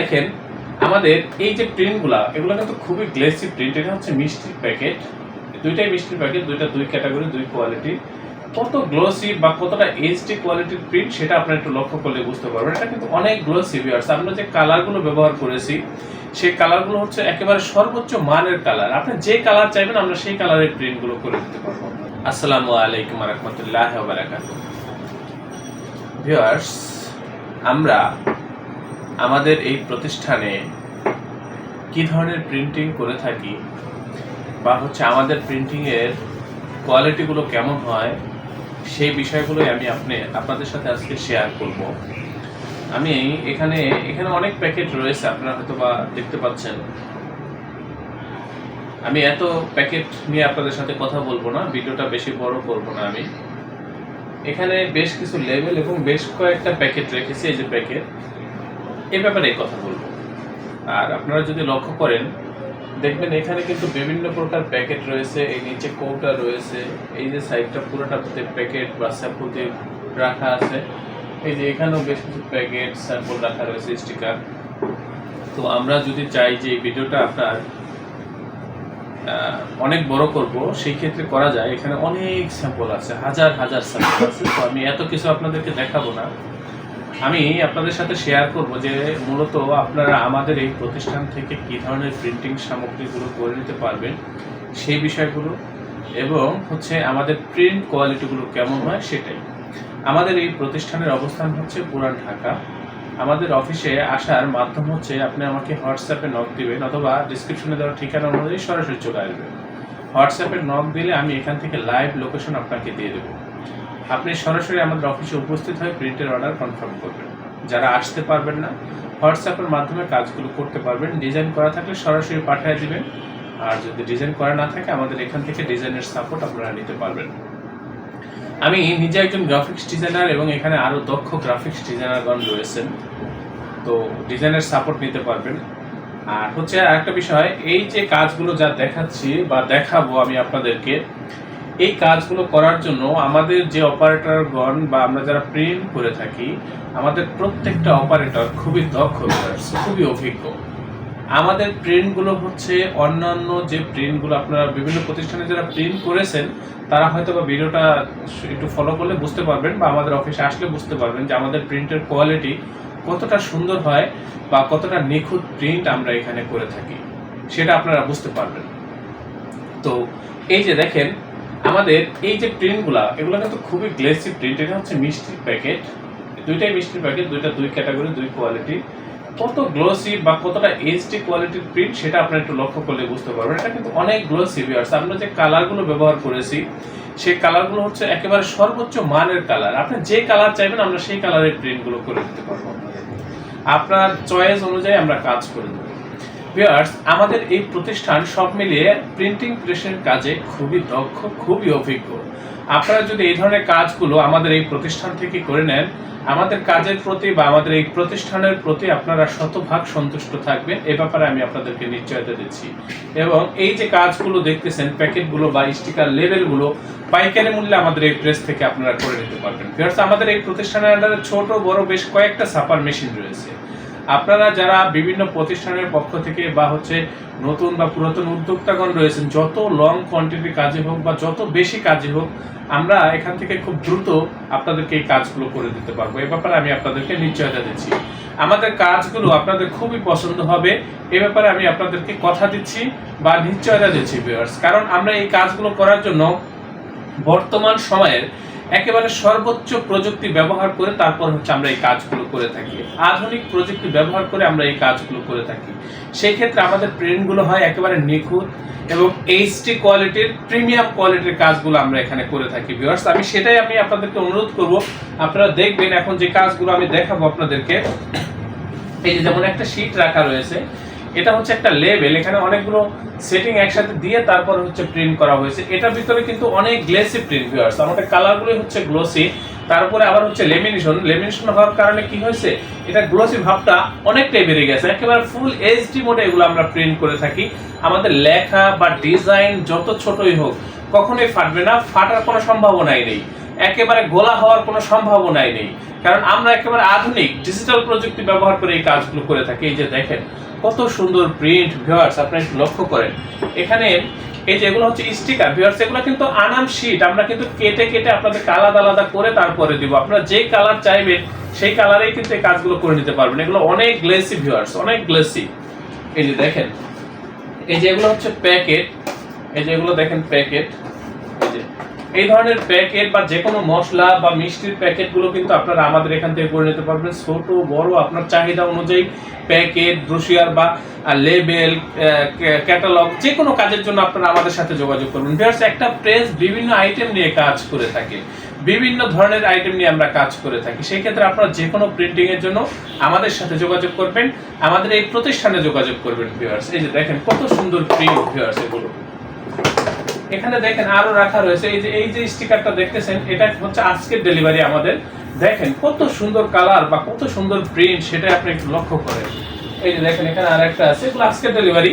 দেখেন আমাদের এই যে প্রিন্টগুলা এগুলো কিন্তু খুবই গ্লেসি প্রিন্ট। এটা হচ্ছে মিষ্টির প্যাকেট, দুইটাই মিষ্টির প্যাকেট, দুই ক্যাটাগরি, দুই কোয়ালিটি। কত গ্লোসি বা কতটা এইচডি কোয়ালিটির প্রিন্ট সেটা আপনারা একটু লক্ষ্য করলে বুঝতে পারবেন। এটা কিন্তু অনেক গ্লোসি ভিউয়ার্স। আমরা যে কালারগুলো ব্যবহার করেছি সেই কালারগুলো হচ্ছে একেবারে সর্বোচ্চ মানের কালার। আপনি যে কালার চাইবেন আমরা সেই কালারের প্রিন্টগুলো করে দিতে পারবো। আসসালামু আলাইকুম ওয়া রাহমাতুল্লাহি ওয়া বারাকাতুহু। ভিউয়ার্স, আমরা আমাদের এই প্রতিষ্ঠানে কি ধরনের প্রিন্টিং করে থাকি বা হচ্ছে আমাদের প্রিন্টিংয়ের কোয়ালিটিগুলো কেমন হয় সেই বিষয়গুলোই আমি আপনাদের সাথে আজকে শেয়ার করব। আমি এখানে অনেক প্যাকেট রয়েছে, আপনারা হয়তো বা দেখতে পাচ্ছেন। আমি এত প্যাকেট নিয়ে আপনাদের সাথে কথা বলবো না, ভিডিওটা বেশি বড় করব না। আমি এখানে বেশ কিছু লেভেল এবং বেশ কয়েকটা প্যাকেট রেখেছি। এই যে প্যাকেট, এই ব্যাপারে কথা বলবো। আর আপনারা যদি লক্ষ্য করেন দেখবেন এখানে কিন্তু বিভিন্ন প্রকার প্যাকেট রয়েছে। এই নিচে কৌটা রয়েছে, এই যে সাইডটা পুরোটাতে প্যাকেট বা স্যাম্পল রাখা আছে। এই যে এখানেও বেশ কিছু প্যাকেট স্যাম্পল রাখা রয়েছে, স্টিকার। তো আমরা যদি চাই যে এই ভিডিওটা আপনার অনেক বড় করব, সেই ক্ষেত্রে করা যায়। এখানে অনেক স্যাম্পল আছে, হাজার হাজার স্যাম্পল আছে। তো আমি এত কিছু আপনাদেরকে দেখাবো না, আমি আপনাদের সাথে শেয়ার করব যে মূলত আপনারা আমাদের এই প্রতিষ্ঠান থেকে কী ধরনের প্রিন্টিং সামগ্রীগুলো করে নিতে পারবেন সেই বিষয়গুলো, এবং হচ্ছে আমাদের প্রিন্ট কোয়ালিটিগুলো কেমন হয় সেটাই। আমাদের এই প্রতিষ্ঠানের অবস্থান হচ্ছে পুরান ঢাকা। আমাদের অফিসে আসার মাধ্যম হচ্ছে আপনি আমাকে হোয়াটসঅ্যাপে নক দিবেন, অথবা ডিসক্রিপশনে দেওয়া ঠিকানা অনুযায়ী সরাসরি চলে আসবেন। হোয়াটসঅ্যাপে নক দিলে আমি এখান থেকে লাইভ লোকেশন আপনাকে দিয়ে দেবো। আপনি সরাসরি আমাদের অফিসে উপস্থিত হয়ে প্রিন্টের অর্ডার কনফার্ম করবেন। যারা আসতে পারবেন না, হোয়াটসঅ্যাপের মাধ্যমে কাজগুলো করতে পারবেন। ডিজাইন করা থাকলে সরাসরি পাঠিয়ে দিবেন, আর যদি ডিজাইন করা না থাকে আমাদের এখান থেকে ডিজাইনের সাপোর্ট আপনারা নিতে পারবেন। আমি নিজে একজন গ্রাফিক্স ডিজাইনার এবং এখানে আরও দক্ষ গ্রাফিক্স ডিজাইনারগণ রয়েছেন, তো ডিজাইনের সাপোর্ট নিতে পারবেন। আর হচ্ছে আরেকটা বিষয়, এই যে কাজগুলো যা দেখাচ্ছি বা দেখাবো আমি আপনাদেরকে, এই কাজগুলো করার জন্য আমাদের যে অপারেটরগণ বা আমরা যারা প্রিন্ট করে থাকি, আমাদের প্রত্যেকটা অপারেটর খুবই দক্ষ, খুবই অভিজ্ঞ। আমাদের প্রিন্টগুলো হচ্ছে অন্যান্য যে প্রিন্টগুলো আপনারা বিভিন্ন প্রতিষ্ঠানে যারা প্রিন্ট করেছেন তারা হয়তো বা ভিডিওটা একটু ফলো করলে বুঝতে পারবেন, বা আমাদের অফিসে আসলে বুঝতে পারবেন যে আমাদের প্রিন্টের কোয়ালিটি কতটা সুন্দর হয় বা কতটা নিখুঁত প্রিন্ট আমরা এখানে করে থাকি, সেটা আপনারা বুঝতে পারবেন। তো এই যে দেখেন আমাদের এই যে প্রিন্টগুলা, এগুলো কিন্তু খুবই গ্লেসি প্রিন্ট। এটা হচ্ছে মিষ্টির প্যাকেট, দুইটাই মিষ্টির প্যাকেট, দুই ক্যাটাগরি, দুই কোয়ালিটি। কত গ্লোসি বা কতটা এইচডি কোয়ালিটির প্রিন্ট সেটা আপনারা একটু লক্ষ্য করলে বুঝতে পারবেন। এটা কিন্তু অনেক গ্লোসি ভিউয়ার্স। আমরা যে কালারগুলো ব্যবহার করেছি সেই কালারগুলো হচ্ছে একেবারে সর্বোচ্চ মানের কালার। আপনি যে কালার চাইবেন আমরা সেই কালারের প্রিন্টগুলো করে দিতে পারবো। আপনার চয়েস অনুযায়ী আমরা কাজ করে দেবো। ভিউয়ার্স, আমাদের এই প্রতিষ্ঠান সব মিলিয়ে প্রিন্টিং প্রেসের কাজে খুবই দক্ষ, খুবই অভিজ্ঞ। আপনারা যদি এই ধরনের কাজগুলো আমাদের এই প্রতিষ্ঠান থেকে করে নেন, আমাদের কাজের প্রতি বা আমাদের এই প্রতিষ্ঠানের প্রতি আপনারা শতভাগ সন্তুষ্ট থাকবেন, এ ব্যাপারে আমি আপনাদেরকে নিশ্চয়তা দিচ্ছি। এবং এই যে কাজগুলো দেখতেছেন, প্যাকেটগুলো বা স্টিকার লেবেলগুলো পাইকারি মূল্যে আমাদের এই প্রেস থেকে আপনারা করে নিতে পারবেন। ভিউয়ার্স, আমাদের এই প্রতিষ্ঠানের আন্ডারে ছোট বড় বেশ কয়েকটা ছাপার মেশিন রয়েছে। আপনারা যারা বিভিন্ন প্রতিষ্ঠানের পক্ষ থেকে বা হচ্ছে নতুন বা পুরাতন উদ্যোক্তাগণ রয়েছেন, যত লং কোয়ান্টিটি কাজে হোক বা যত বেশি কাজে হোক, আমরা এখান থেকে খুব দ্রুত আপনাদেরকে এই কাজগুলো করে দিতে পারবো। এ ব্যাপারে আমি আপনাদেরকে নিশ্চয়তা দিচ্ছি। আমাদের কাজগুলো আপনাদের খুবই পছন্দ হবে, এ ব্যাপারে আমি আপনাদেরকে কথা দিচ্ছি বা নিশ্চয়তা দিচ্ছি ভিউয়ার্স। কারণ আমরা এই কাজগুলো করার জন্য বর্তমান সময়ের একেবারে সর্বোচ্চ প্রযুক্তি ব্যবহার করে তারপর হচ্ছে আমরা এই কাজগুলো করে থাকি। আধুনিক প্রযুক্তি ব্যবহার করে আমরা এই কাজগুলো করে থাকি। সেই ক্ষেত্রে আমাদের প্রিন্টগুলো হয় একেবারে নিখুঁত এবং এইচডি কোয়ালিটির, প্রিমিয়াম কোয়ালিটির কাজগুলো আমরা এখানে করে থাকি ভিউয়ার্স। সেটাই আমি আপনাদেরকে অনুরোধ করব, আপনারা দেখবেন এখন যে কাজগুলো আমি দেখাবো আপনাদেরকে। এই যে যেমন একটা শীট রাখা রয়েছে, এটা হচ্ছে একটা লেবেল, এখানে অনেকগুলো সেটিং একসাথে দিয়ে তারপর হচ্ছে প্রিন্ট করা হয়েছে। এটার ভিতরে কিন্তু অনেক গ্লেসি প্রিন্ট ভিউয়ার্স। আমাদের কালারগুলো হচ্ছে গ্লোসি, তারপরে আবার হচ্ছে লেমিনেশন হওয়ার কারণে কি হয়েছে, এটা গ্লোসি ভাবটা অনেকটাই বেড়ে গেছে। একেবারে ফুল এইচডি মোডে এগুলো আমরা প্রিন্ট করে থাকি। আমাদের লেখা বা ডিজাইন যত ছোটই হোক কখনোই ফাটবে না, ফাটার কোনো সম্ভাবনাই নেই। একেবারে গোলা হওয়ার কোনো সম্ভাবনাই নেই, কারণ আমরা একেবারে আধুনিক ডিজিটাল প্রযুক্তি ব্যবহার করে এই কাজগুলো করে থাকি। এই যে দেখেন কত সুন্দর প্রিন্ট ভিউয়ার্স, আপনারা একটু লক্ষ্য করেন। এখানে এই যে এগুলো হচ্ছে স্টিকার ভিউয়ার্স, এগুলো কিন্তু আনাম শীট, আমরা কিন্তু কেটে কেটে আপনাদের আলাদা আলাদা করে তারপরে দিব। আপনারা যে কালার চাইবেন সেই কালারেই কিন্তু এই কাজগুলো করে নিতে পারবেন। এগুলো অনেক গ্লেসি ভিউয়ার্স, অনেক গ্লেসি। এই যে দেখেন, এই যে এগুলো হচ্ছে প্যাকেট, এই যে এগুলো দেখেন প্যাকেট, এই যে এই ধরনের প্যাকেট বা যে কোনো মশলা বা মিষ্টির প্যাকেটগুলো কিন্তু আপনারা আমাদের এখান থেকে করে নিতে পারবেন। ছোট বড় আপনার চাহিদা অনুযায়ী প্যাকেট, ব্রোশিয়ার বা লেবেল, ক্যাটালগ, যে কোনো কাজের জন্য আপনারা আমাদের সাথে যোগাযোগ করবেন। ভিউয়ার্স, একটা প্রেস বিভিন্ন আইটেম নিয়ে কাজ করে থাকে, বিভিন্ন ধরনের আইটেম নিয়ে আমরা কাজ করে থাকি। সেই ক্ষেত্রে আপনারা যে কোনো প্রিন্টিং এর জন্য আমাদের সাথে যোগাযোগ করবেন, আমাদের এই প্রতিষ্ঠানে যোগাযোগ করবেন। ভিউয়ার্স, এই যে দেখেন কত সুন্দর প্রিন্ট ভিউয়ার্স এগুলো। এখানে দেখেন আরো রাখা রয়েছে, এই যে স্টিকারটা দেখতেছেন, এটা হচ্ছে আজকের ডেলিভারি আমাদের। দেখেন কত সুন্দর কালার বা কত সুন্দর প্রিন্ট, সেটা আপনি একটু লক্ষ্য করেন। এই যে দেখেন এখানে আরেকটা আছে, এগুলো আজকের ডেলিভারি।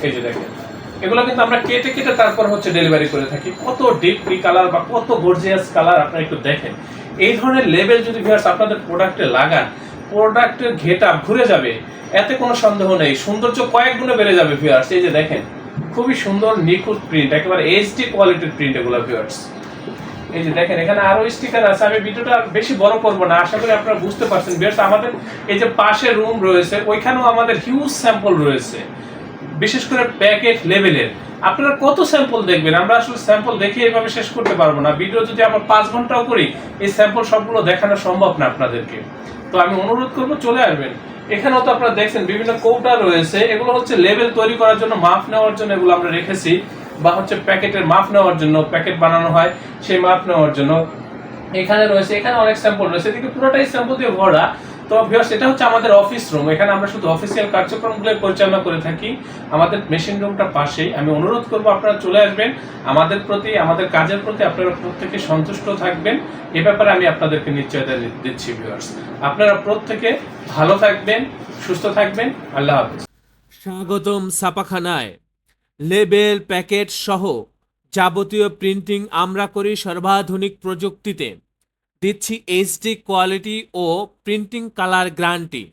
এই যে দেখেন এগুলো কিন্তু আমরা কেটে কেটে তারপর হচ্ছে ডেলিভারি করে থাকি। কত ডিপলি কালার বা কত গর্জিয়াস কালার, আপনারা একটু দেখেন। এই ধরনের লেবেল যদি ভিউয়ার্স আপনাদের প্রোডাক্টে লাগান, প্রোডাক্টের ঘেটা ঘুরে যাবে, এতে কোনো সন্দেহ নেই, সৌন্দর্য কয়েক গুণে বেড়ে যাবে ভিউয়ার্স। এই যে দেখেন খুবই সুন্দর নিখুঁত প্রিন্ট, একেবারে এইচডি কোয়ালিটির প্রিন্ট এগুলো ভিউয়ার্স। এই যে দেখেন এখানে আরো স্টিকার আছে, আমি ভিডিওটা বেশি বড় করব না, আশা করি আপনারা বুঝতে পারছেন। ভিউয়ার্স, আমাদের এই যে পাশে রুম রয়েছে, ওইখানেও আমাদের হিউজ স্যাম্পল রয়েছে, বিশেষ করে প্যাকেট লেভেলের। আপনারা কত স্যাম্পল দেখবেন, আমরা আসলে স্যাম্পল দেখে এইভাবে শেষ করতে পারবো না। ভিডিও যদি আমরা 5 ঘন্টাও করি, এই স্যাম্পল সবগুলো দেখানো সম্ভব না আপনাদেরকে। তো আমি অনুরোধ করবো চলে আসবেন। এখানেও তো আপনারা দেখছেন বিভিন্ন কৌটা রয়েছে, এগুলো হচ্ছে লেবেল তৈরি করার জন্য, মাপ নেওয়ার জন্য এগুলো আমরা রেখেছি, বা হচ্ছে প্যাকেটের মাপ নেওয়ার জন্য, প্যাকেট বানানো হয় সেই মাপ নেওয়ার জন্য এখানে রয়েছে। এখানে অনেক স্যাম্পল রয়েছে, এদিকে পুরোটাই স্যাম্পল দিয়ে ভরা। তো ভিউয়ার্স, এটা হচ্ছে আমাদের অফিস রুম, এখানে আমরা শুধু অফিসিয়াল কার্যক্রমগুলো পরিচালনা করে থাকি। আমাদের মেশিন রুমটা পাশেই। আমি অনুরোধ করব আপনারা চলে আসবেন। আমাদের প্রতি, আমাদের কাজের প্রতি আপনারা প্রত্যেকে সন্তুষ্ট থাকবেন, এ ব্যাপারে আমি আপনাদেরকে নিশ্চয়তা দিচ্ছি। ভিউয়ার্স, আপনারা প্রত্যেকে ভালো থাকবেন, সুস্থ থাকবেন। আল্লাহ হাফেজ। স্বাগতম ছাপাখানায়। লেবেল, প্যাকেট সহ যাবতীয় প্রিন্টিং আমরা করি সর্বাধুনিক প্রযুক্তিতে। দিচ্ছি এইচডি কোয়ালিটি ও প্রিন্টিং কালার গ্যারান্টি।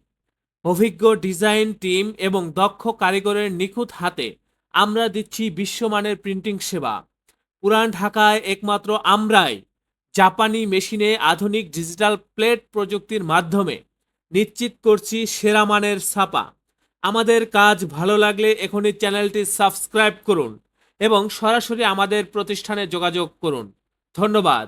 অভিজ্ঞ ডিজাইন টিম এবং দক্ষ কারিগরের নিখুঁত হাতে আমরা দিচ্ছি বিশ্বমানের প্রিন্টিং সেবা। পুরান ঢাকায় একমাত্র আমরাই জাপানি মেশিনে আধুনিক ডিজিটাল প্লেট প্রযুক্তির মাধ্যমে নিশ্চিত করছি সেরা মানের ছাপা। আমাদের কাজ ভালো লাগলে এখনই চ্যানেলটি সাবস্ক্রাইব করুন এবং সরাসরি আমাদের প্রতিষ্ঠানে যোগাযোগ করুন। ধন্যবাদ।